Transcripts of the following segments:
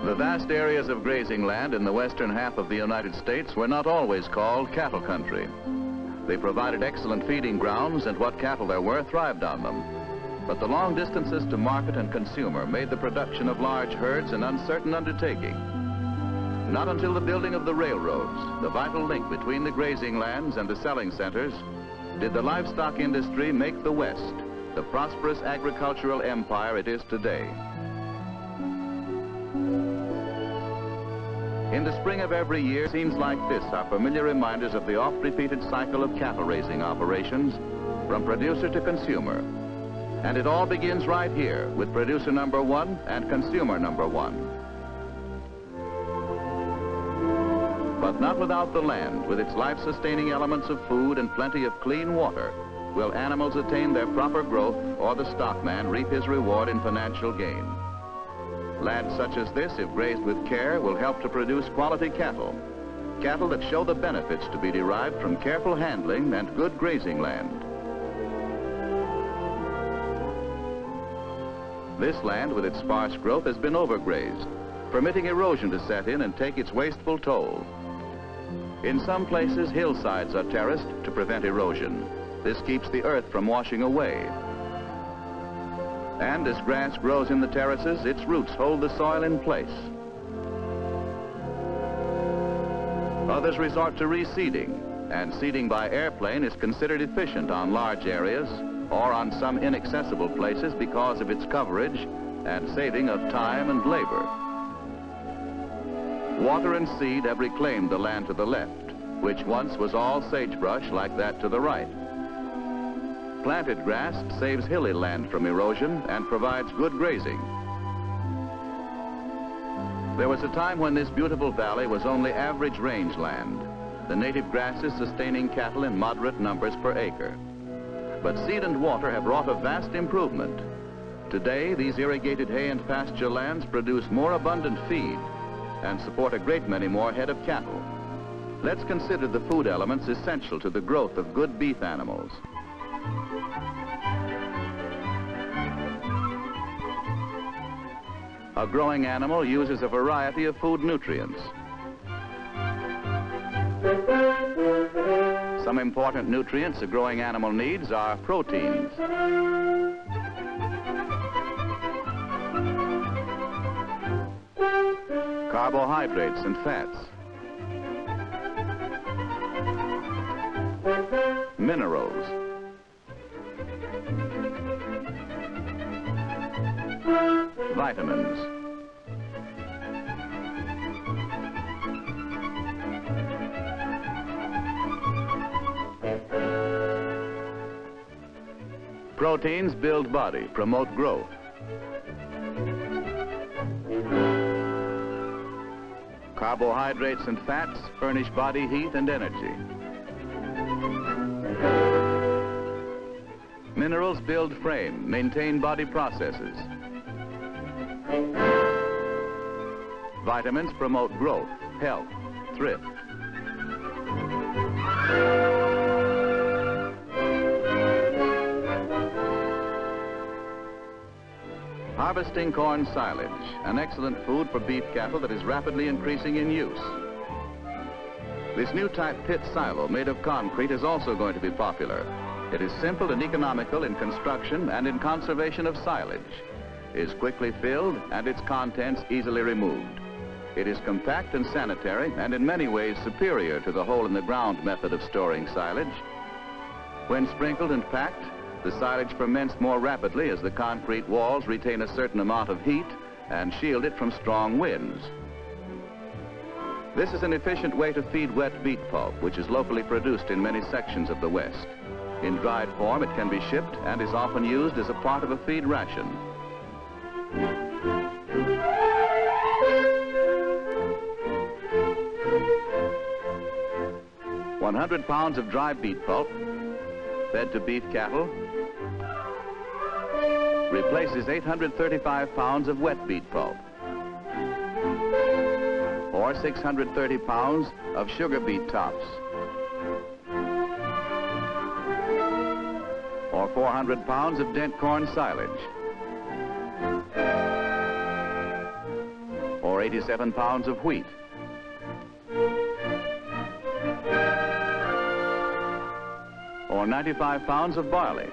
The vast areas of grazing land in the western half of the United States were not always called cattle country. They provided excellent feeding grounds, and what cattle there were thrived on them. But the long distances to market and consumer made the production of large herds an uncertain undertaking. Not until the building of the railroads, the vital link between the grazing lands and the selling centers, did the livestock industry make the West the prosperous agricultural empire it is today. In the spring of every year, scenes like this are familiar reminders of the oft-repeated cycle of cattle raising operations from producer to consumer. And it all begins right here with producer number one and consumer number one. But not without the land, with its life-sustaining elements of food and plenty of clean water, will animals attain their proper growth or the stockman reap his reward in financial gain. Land such as this, if grazed with care, will help to produce quality cattle. Cattle that show the benefits to be derived from careful handling and good grazing land. This land, with its sparse growth, has been overgrazed, permitting erosion to set in and take its wasteful toll. In some places, hillsides are terraced to prevent erosion. This keeps the earth from washing away. And as grass grows in the terraces, its roots hold the soil in place. Others resort to reseeding, and seeding by airplane is considered efficient on large areas or on some inaccessible places because of its coverage and saving of time and labor. Water and seed have reclaimed the land to the left, which once was all sagebrush like that to the right. Planted grass saves hilly land from erosion and provides good grazing. There was a time when this beautiful valley was only average rangeland, the native grasses sustaining cattle in moderate numbers per acre. But seed and water have wrought a vast improvement. Today, these irrigated hay and pasture lands produce more abundant feed and support a great many more head of cattle. Let's consider the food elements essential to the growth of good beef animals. A growing animal uses a variety of food nutrients. Some important nutrients a growing animal needs are proteins, carbohydrates and fats, minerals, vitamins, proteins build body, promote growth. Carbohydrates and fats furnish body heat and energy. Minerals build frame, maintain body processes. Vitamins promote growth, health, thrift. Harvesting corn silage, an excellent food for beef cattle that is rapidly increasing in use. This new type pit silo made of concrete is also going to be popular. It is simple and economical in construction and in conservation of silage. It is quickly filled and its contents easily removed. It is compact and sanitary and in many ways superior to the hole-in-the-ground method of storing silage. When sprinkled and packed, the silage ferments more rapidly as the concrete walls retain a certain amount of heat and shield it from strong winds. This is an efficient way to feed wet beet pulp, which is locally produced in many sections of the West. In dried form, it can be shipped and is often used as a part of a feed ration. "100 pounds of dry beet pulp fed to beef cattle replaces 835 pounds of wet beet pulp, or 630 pounds of sugar beet tops, or 400 pounds of dent corn silage, or 87 pounds of wheat. Or 95 pounds of barley.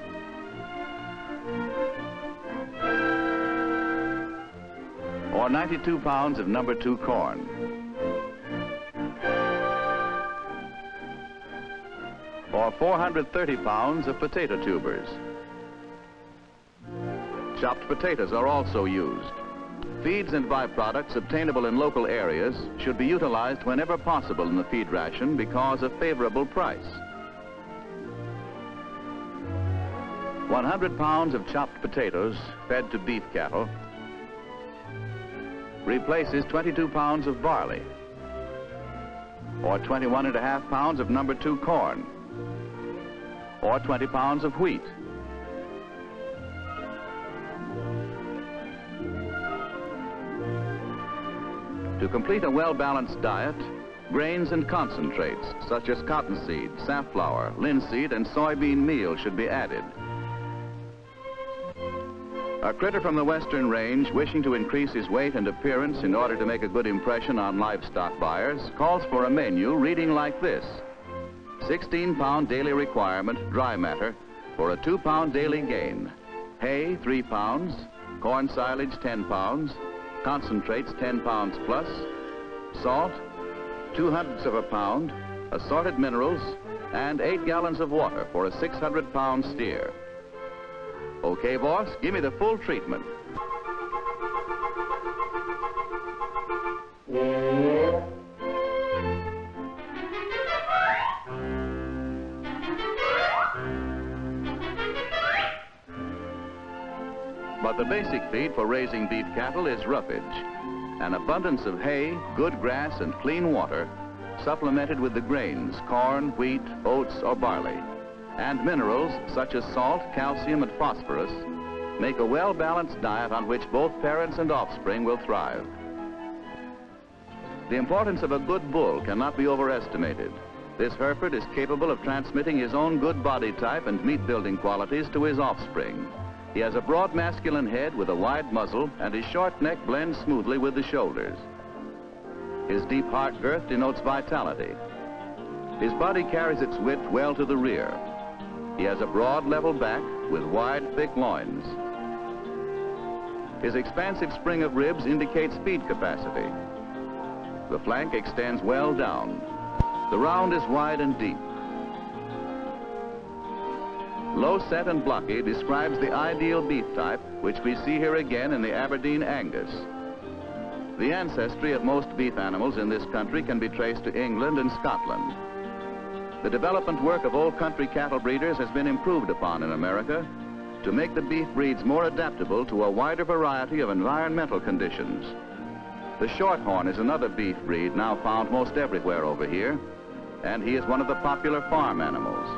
Or 92 pounds of number 2 corn. Or 430 pounds of potato tubers. Chopped potatoes are also used. Feeds and byproducts obtainable in local areas should be utilized whenever possible in the feed ration because of favorable price. 100 pounds of chopped potatoes fed to beef cattle replaces 22 pounds of barley, or 21.5 pounds of number 2 corn, or 20 pounds of wheat. To complete a well-balanced diet, grains and concentrates such as cottonseed, safflower, linseed, and soybean meal should be added. A critter from the western range wishing to increase his weight and appearance in order to make a good impression on livestock buyers calls for a menu reading like this: 16-pound daily requirement dry matter for a 2-pound daily gain. Hay, 3 pounds, corn silage, 10 pounds, concentrates, 10 pounds plus, salt, 0.2 pounds, assorted minerals, and 8 gallons of water for a 600-pound steer. Okay, boss, give me the full treatment. But the basic feed for raising beef cattle is roughage. An abundance of hay, good grass, and clean water, supplemented with the grains, corn, wheat, oats, or barley, and minerals such as salt, calcium, and phosphorus, make a well-balanced diet on which both parents and offspring will thrive. The importance of a good bull cannot be overestimated. This Hereford is capable of transmitting his own good body type and meat-building qualities to his offspring. He has a broad masculine head with a wide muzzle, and his short neck blends smoothly with the shoulders. His deep heart girth denotes vitality. His body carries its width well to the rear. He has a broad, level back with wide, thick loins. His expansive spring of ribs indicates feed capacity. The flank extends well down. The round is wide and deep. Low set and blocky describes the ideal beef type, which we see here again in the Aberdeen Angus. The ancestry of most beef animals in this country can be traced to England and Scotland. The development work of old country cattle breeders has been improved upon in America to make the beef breeds more adaptable to a wider variety of environmental conditions. The Shorthorn is another beef breed now found most everywhere over here, and he is one of the popular farm animals.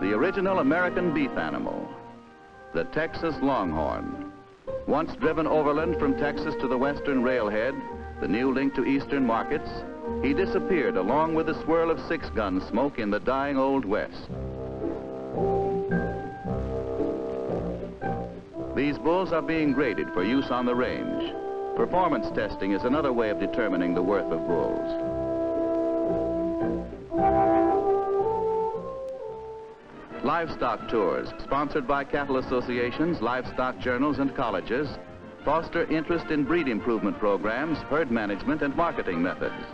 The original American beef animal, the Texas Longhorn. Once driven overland from Texas to the western railhead, the new link to eastern markets, he disappeared along with the swirl of 6-gun smoke in the dying Old West. These bulls are being graded for use on the range. Performance testing is another way of determining the worth of bulls. Livestock tours, sponsored by cattle associations, livestock journals, and colleges, foster interest in breed improvement programs, herd management, and marketing methods.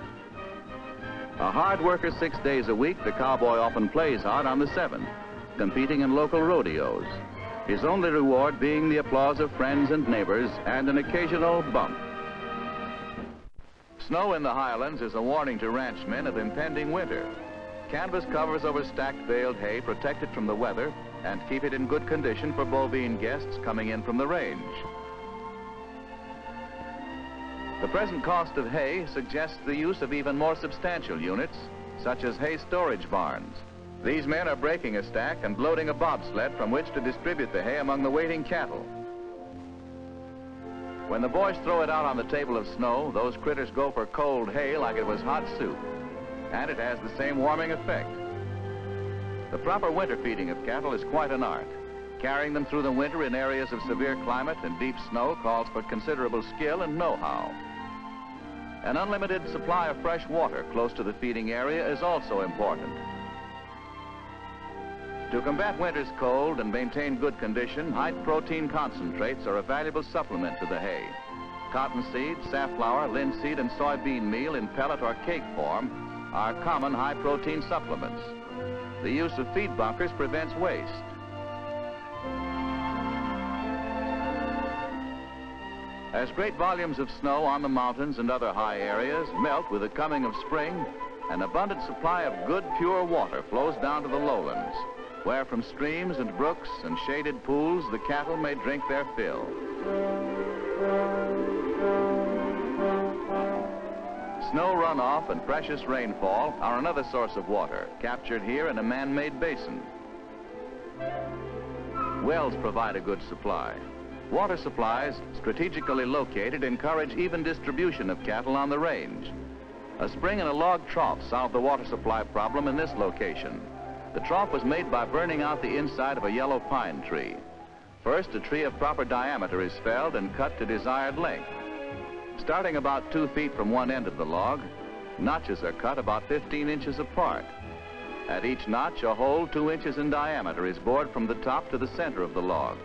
A hard worker 6 days a week, the cowboy often plays hard on the 7th, competing in local rodeos, his only reward being the applause of friends and neighbors and an occasional bump. Snow in the highlands is a warning to ranchmen of impending winter. Canvas covers over stacked baled hay protect it from the weather and keep it in good condition for bovine guests coming in from the range. The present cost of hay suggests the use of even more substantial units, such as hay storage barns. These men are breaking a stack and loading a bobsled from which to distribute the hay among the waiting cattle. When the boys throw it out on the table of snow, those critters go for cold hay like it was hot soup, and it has the same warming effect. The proper winter feeding of cattle is quite an art. Carrying them through the winter in areas of severe climate and deep snow calls for considerable skill and know-how. An unlimited supply of fresh water close to the feeding area is also important. To combat winter's cold and maintain good condition, high-protein concentrates are a valuable supplement to the hay. Cottonseed, safflower, linseed, and soybean meal in pellet or cake form are common high-protein supplements. The use of feed bunkers prevents waste. As great volumes of snow on the mountains and other high areas melt with the coming of spring, an abundant supply of good, pure water flows down to the lowlands, where from streams and brooks and shaded pools the cattle may drink their fill. Snow runoff and precious rainfall are another source of water, captured here in a man-made basin. Wells provide a good supply. Water supplies, strategically located, encourage even distribution of cattle on the range. A spring and a log trough solved the water supply problem in this location. The trough was made by burning out the inside of a yellow pine tree. First, a tree of proper diameter is felled and cut to desired length. Starting about 2 feet from one end of the log, notches are cut about 15 inches apart. At each notch, a hole 2 inches in diameter is bored from the top to the center of the log.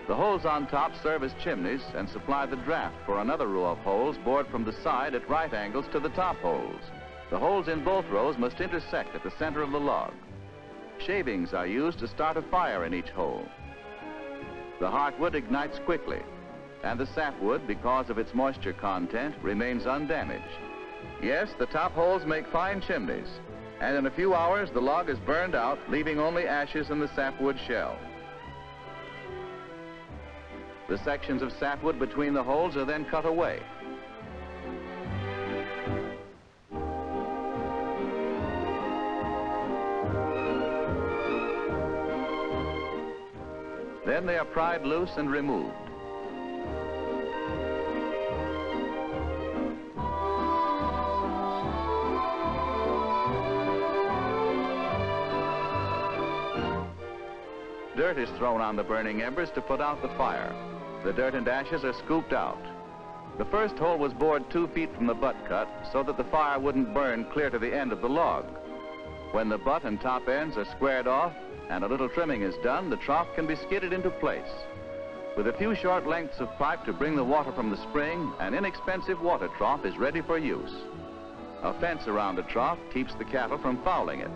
The holes on top serve as chimneys and supply the draft for another row of holes bored from the side at right angles to the top holes. The holes in both rows must intersect at the center of the log. Shavings are used to start a fire in each hole. The heartwood ignites quickly, and the sapwood, because of its moisture content, remains undamaged. Yes, the top holes make fine chimneys, and in a few hours the log is burned out, leaving only ashes in the sapwood shell. The sections of sapwood between the holes are then cut away. Then they are pried loose and removed. Dirt is thrown on the burning embers to put out the fire. The dirt and ashes are scooped out. The first hole was bored 2 feet from the butt cut so that the fire wouldn't burn clear to the end of the log. When the butt and top ends are squared off and a little trimming is done, the trough can be skidded into place. With a few short lengths of pipe to bring the water from the spring, an inexpensive water trough is ready for use. A fence around the trough keeps the cattle from fouling it.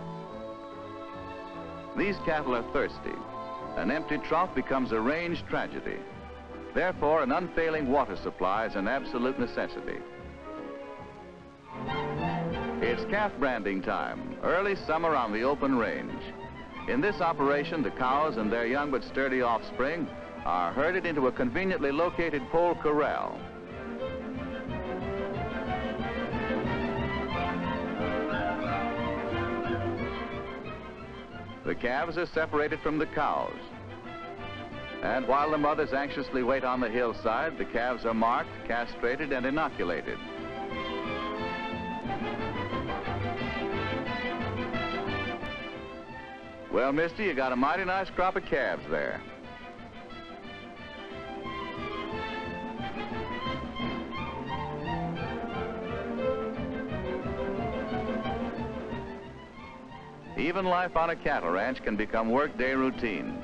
These cattle are thirsty. An empty trough becomes a range tragedy. Therefore, an unfailing water supply is an absolute necessity. It's calf branding time, early summer on the open range. In this operation, the cows and their young but sturdy offspring are herded into a conveniently located pole corral. The calves are separated from the cows. And while the mothers anxiously wait on the hillside, the calves are marked, castrated, and inoculated. Well, mister, you got a mighty nice crop of calves there. Even life on a cattle ranch can become workday routine.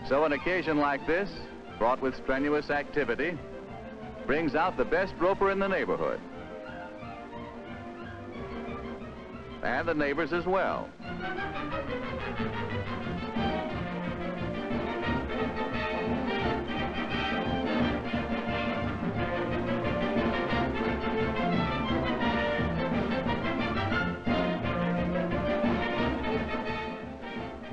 So an occasion like this, fraught with strenuous activity, brings out the best roper in the neighborhood. And the neighbors as well.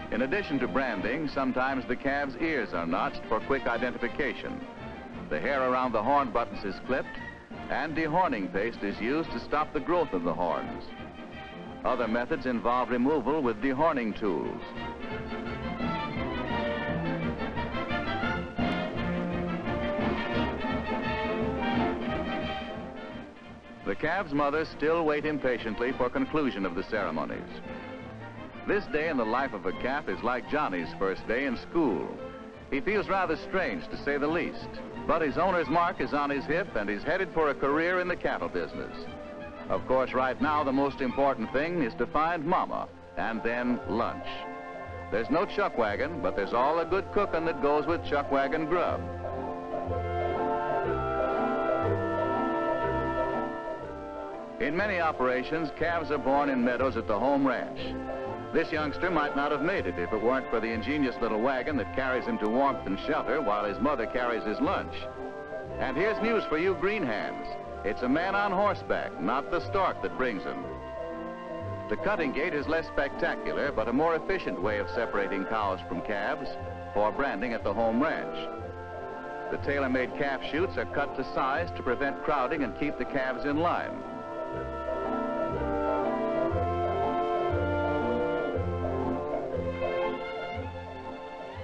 In addition to branding, sometimes the calves' ears are notched for quick identification. The hair around the horn buttons is clipped, and dehorning paste is used to stop the growth of the horns. Other methods involve removal with dehorning tools. The calves' mothers still wait impatiently for conclusion of the ceremonies. This day in the life of a calf is like Johnny's first day in school. He feels rather strange, to say the least, but his owner's mark is on his hip and he's headed for a career in the cattle business. Of course, right now, the most important thing is to find Mama, and then lunch. There's no chuck wagon, but there's all the good cooking that goes with chuck wagon grub. In many operations, calves are born in meadows at the home ranch. This youngster might not have made it if it weren't for the ingenious little wagon that carries him to warmth and shelter while his mother carries his lunch. And here's news for you green hands. It's a man on horseback, not the stork, that brings him. The cutting gate is less spectacular, but a more efficient way of separating cows from calves for branding at the home ranch. The tailor-made calf chutes are cut to size to prevent crowding and keep the calves in line.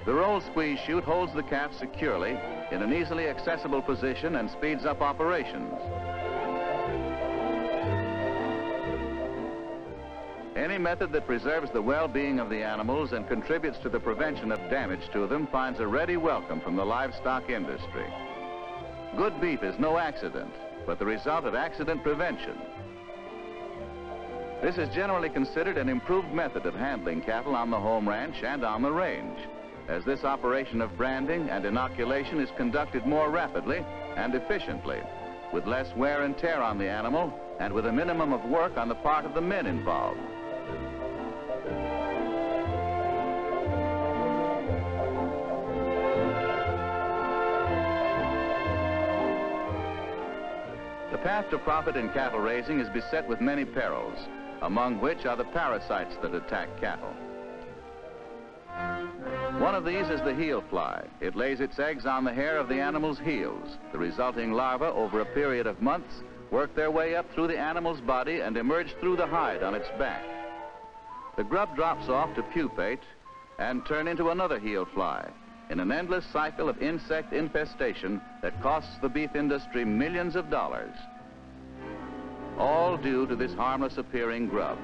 The roll squeeze chute holds the calf securely in an easily accessible position and speeds up operations. Any method that preserves the well-being of the animals and contributes to the prevention of damage to them finds a ready welcome from the livestock industry. Good beef is no accident, but the result of accident prevention. This is generally considered an improved method of handling cattle on the home ranch and on the range, as this operation of branding and inoculation is conducted more rapidly and efficiently, with less wear and tear on the animal and with a minimum of work on the part of the men involved. The path to profit in cattle raising is beset with many perils, among which are the parasites that attack cattle. One of these is the heel fly. It lays its eggs on the hair of the animal's heels. The resulting larvae, over a period of months, work their way up through the animal's body and emerge through the hide on its back. The grub drops off to pupate and turn into another heel fly in an endless cycle of insect infestation that costs the beef industry millions of dollars, all due to this harmless appearing grub.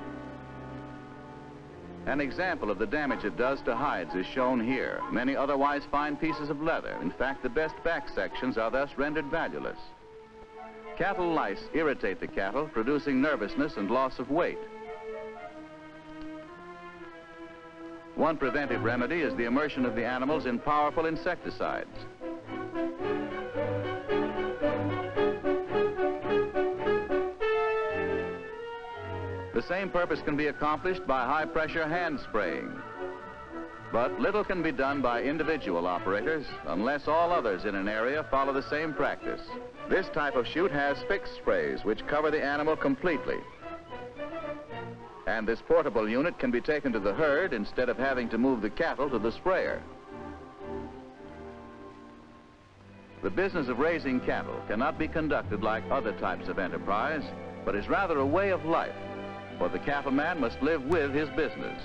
An example of the damage it does to hides is shown here. Many otherwise fine pieces of leather, in fact, the best back sections, are thus rendered valueless. Cattle lice irritate the cattle, producing nervousness and loss of weight. One preventive remedy is the immersion of the animals in powerful insecticides. The same purpose can be accomplished by high-pressure hand spraying. But little can be done by individual operators unless all others in an area follow the same practice. This type of chute has fixed sprays which cover the animal completely. And this portable unit can be taken to the herd instead of having to move the cattle to the sprayer. The business of raising cattle cannot be conducted like other types of enterprise, but is rather a way of life. For the cattleman must live with his business.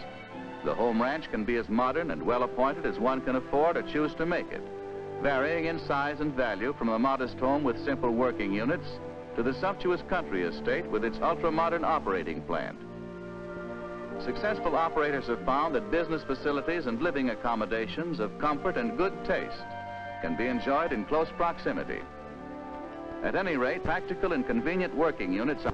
The home ranch can be as modern and well-appointed as one can afford or choose to make it, varying in size and value from a modest home with simple working units to the sumptuous country estate with its ultra-modern operating plant. Successful operators have found that business facilities and living accommodations of comfort and good taste can be enjoyed in close proximity. At any rate, practical and convenient working units are.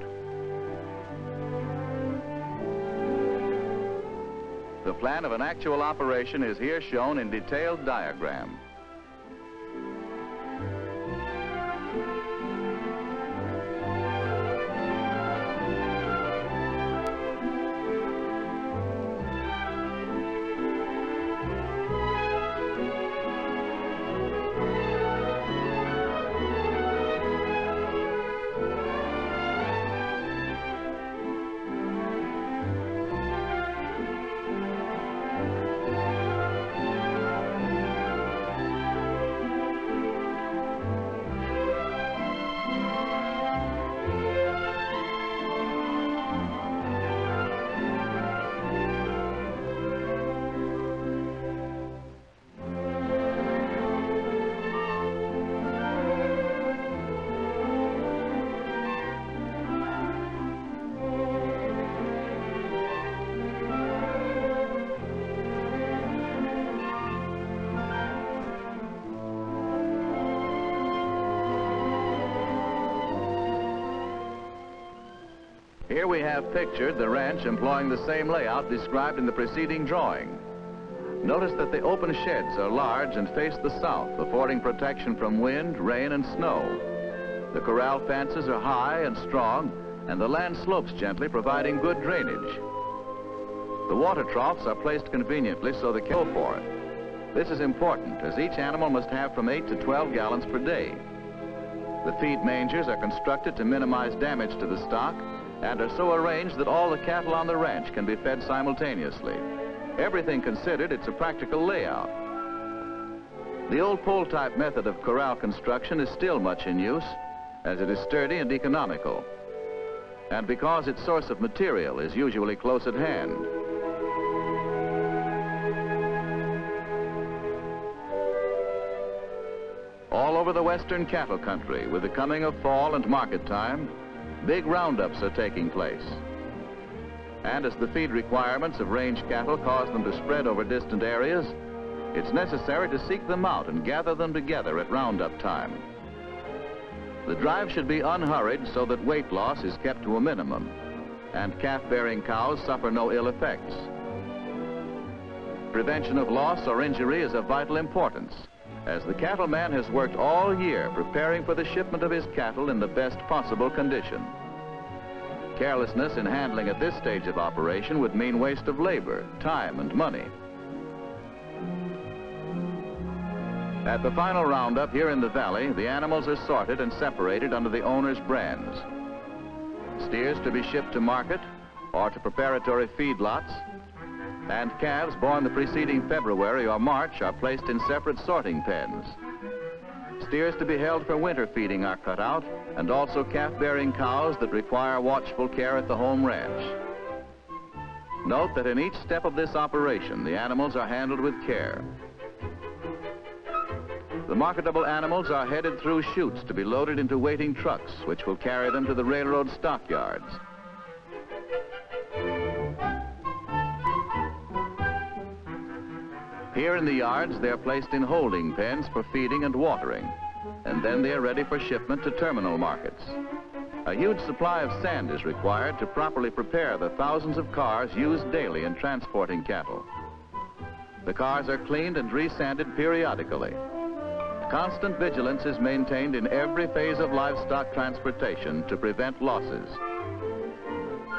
The plan of an actual operation is here shown in detailed diagram. Here we have pictured the ranch employing the same layout described in the preceding drawing. Notice that the open sheds are large and face the south, affording protection from wind, rain, and snow. The corral fences are high and strong, and the land slopes gently, providing good drainage. The water troughs are placed conveniently so they can go for it. This is important, as each animal must have from 8 to 12 gallons per day. The feed mangers are constructed to minimize damage to the stock and are so arranged that all the cattle on the ranch can be fed simultaneously. Everything considered, it's a practical layout. The old pole-type method of corral construction is still much in use, as it is sturdy and economical, and because its source of material is usually close at hand. All over the western cattle country, with the coming of fall and market time, big roundups are taking place. And as the feed requirements of range cattle cause them to spread over distant areas, it's necessary to seek them out and gather them together at roundup time. The drive should be unhurried so that weight loss is kept to a minimum, and calf-bearing cows suffer no ill effects. Prevention of loss or injury is of vital importance, as the cattleman has worked all year preparing for the shipment of his cattle in the best possible condition. Carelessness in handling at this stage of operation would mean waste of labor, time, and money. At the final roundup here in the valley, the animals are sorted and separated under the owner's brands. Steers to be shipped to market or to preparatory feedlots, and calves born the preceding February or March are placed in separate sorting pens. Steers to be held for winter feeding are cut out, and also calf-bearing cows that require watchful care at the home ranch. Note that in each step of this operation, the animals are handled with care. The marketable animals are headed through chutes to be loaded into waiting trucks, which will carry them to the railroad stockyards. Here in the yards, they're placed in holding pens for feeding and watering, and then they are ready for shipment to terminal markets. A huge supply of sand is required to properly prepare the thousands of cars used daily in transporting cattle. The cars are cleaned and resanded periodically. Constant vigilance is maintained in every phase of livestock transportation to prevent losses.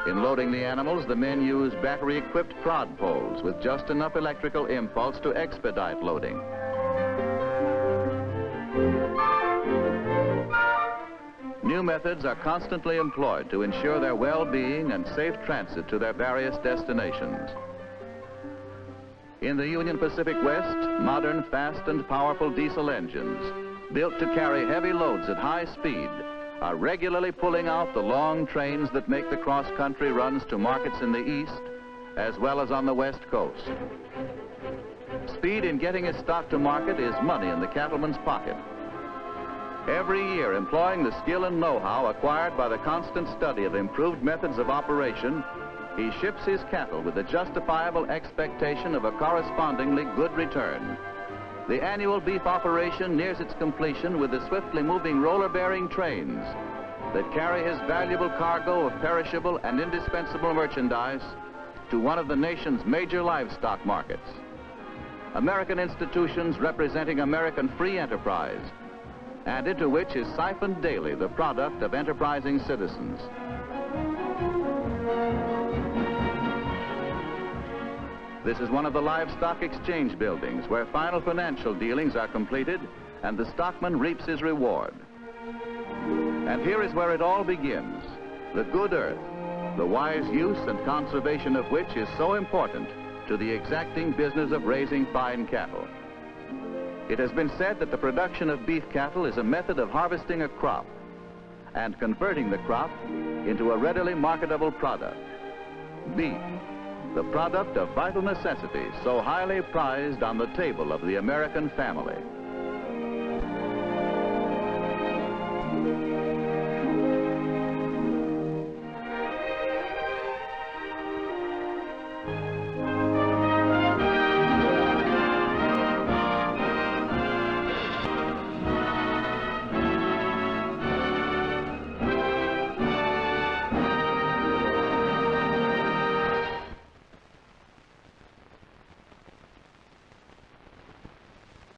In loading the animals, the men use battery-equipped prod poles with just enough electrical impulse to expedite loading. New methods are constantly employed to ensure their well-being and safe transit to their various destinations. In the Union Pacific West, modern, fast, and powerful diesel engines, built to carry heavy loads at high speed, are regularly pulling out the long trains that make the cross-country runs to markets in the east, as well as on the west coast. Speed in getting his stock to market is money in the cattleman's pocket. Every year, employing the skill and know-how acquired by the constant study of improved methods of operation, he ships his cattle with the justifiable expectation of a correspondingly good return. The annual beef operation nears its completion with the swiftly moving roller-bearing trains that carry his valuable cargo of perishable and indispensable merchandise to one of the nation's major livestock markets. American institutions representing American free enterprise, and into which is siphoned daily the product of enterprising citizens. This is one of the livestock exchange buildings where final financial dealings are completed and the stockman reaps his reward. And here is where it all begins, the good earth, the wise use and conservation of which is so important to the exacting business of raising fine cattle. It has been said that the production of beef cattle is a method of harvesting a crop and converting the crop into a readily marketable product, beef, the product of vital necessity so highly prized on the table of the American family.